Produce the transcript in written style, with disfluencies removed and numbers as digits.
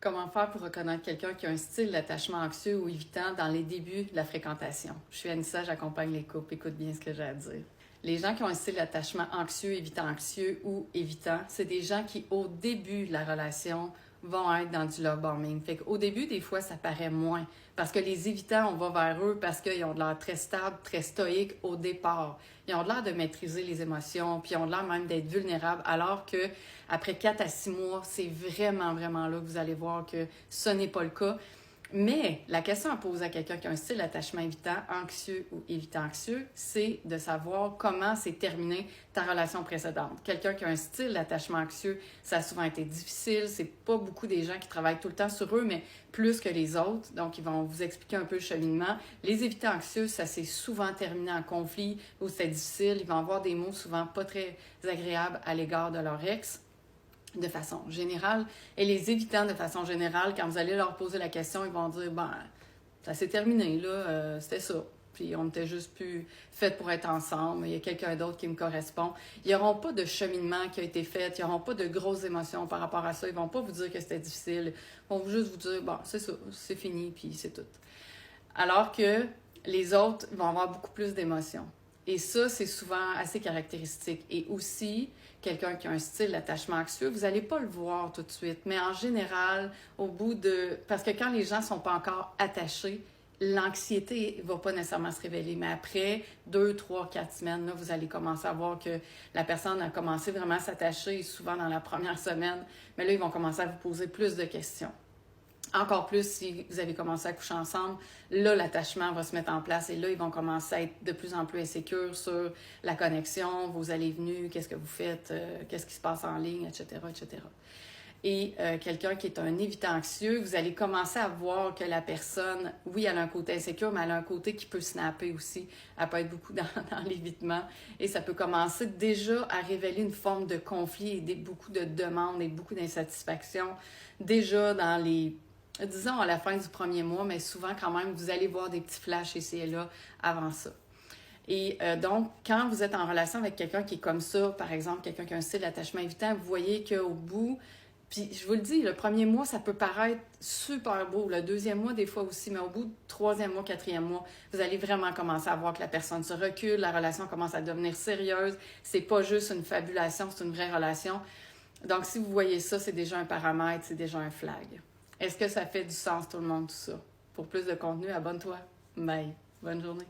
Comment faire pour reconnaître quelqu'un qui a un style d'attachement anxieux ou évitant dans les débuts de la fréquentation? Je suis Anissa, j'accompagne les couples. Écoute bien ce que j'ai à dire. Les gens qui ont un style d'attachement anxieux, évitant anxieux ou évitant, c'est des gens qui, au début de la relation, vont être dans du love bombing. Fait qu'au début, des fois, ça paraît moins. Parce que les évitants, on va vers eux parce qu'ils ont de l'air très stable, très stoïque au départ. Ils ont de l'air de maîtriser les émotions, puis ils ont de l'air même d'être vulnérables, alors que après 4 à 6 mois, c'est vraiment, vraiment là que vous allez voir que ce n'est pas le cas. Mais la question à poser à quelqu'un qui a un style d'attachement évitant, anxieux ou évitant anxieux, c'est de savoir comment s'est terminée ta relation précédente. Quelqu'un qui a un style d'attachement anxieux, ça a souvent été difficile. C'est pas beaucoup des gens qui travaillent tout le temps sur eux, mais plus que les autres. Donc, ils vont vous expliquer un peu le cheminement. Les évitants anxieux, ça s'est souvent terminé en conflit ou c'est difficile. Ils vont avoir des mots souvent pas très agréables à l'égard de leur ex, de façon générale. Et les évitants, de façon générale, quand vous allez leur poser la question, ils vont dire « Ben, ça s'est terminé, là, c'était ça. Puis on n'était juste plus fait pour être ensemble. Il y a quelqu'un d'autre qui me correspond. » Ils n'auront pas de cheminement qui a été fait. Ils n'auront pas de grosses émotions par rapport à ça. Ils ne vont pas vous dire que c'était difficile. Ils vont juste vous dire « Bon, c'est ça, c'est fini, puis c'est tout. » Alors que les autres vont avoir beaucoup plus d'émotions. Et ça, c'est souvent assez caractéristique. Et aussi, quelqu'un qui a un style d'attachement anxieux, vous n'allez pas le voir tout de suite. Mais en général, au bout de... Parce que quand les gens ne sont pas encore attachés, l'anxiété ne va pas nécessairement se révéler. Mais après 2, 3, 4 semaines, là, vous allez commencer à voir que la personne a commencé vraiment à s'attacher, souvent dans la première semaine. Mais là, ils vont commencer à vous poser plus de questions. Encore plus si vous avez commencé à coucher ensemble, là, l'attachement va se mettre en place et là, ils vont commencer à être de plus en plus insécures sur la connexion, vos allées et venues, qu'est-ce que vous faites, qu'est-ce qui se passe en ligne, etc., etc. Et quelqu'un qui est un évitant anxieux, vous allez commencer à voir que la personne, oui, elle a un côté insécure, mais elle a un côté qui peut snapper aussi. Elle peut être beaucoup dans l'évitement. Et ça peut commencer déjà à révéler une forme de conflit et beaucoup de demandes et beaucoup d'insatisfaction. Déjà dans les... Disons à la fin du premier mois, mais souvent quand même, vous allez voir des petits flashs ici et là avant ça. Et donc, quand vous êtes en relation avec quelqu'un qui est comme ça, par exemple, quelqu'un qui a un style d'attachement évitant, vous voyez qu'au bout, puis je vous le dis, le premier mois, ça peut paraître super beau, le deuxième mois des fois aussi, mais au bout du troisième mois, quatrième mois, vous allez vraiment commencer à voir que la personne se recule, la relation commence à devenir sérieuse, c'est pas juste une fabulation, c'est une vraie relation. Donc, si vous voyez ça, c'est déjà un paramètre, c'est déjà un flag. Est-ce que ça fait du sens, tout le monde, tout ça? Pour plus de contenu, abonne-toi. Bye. Bonne journée.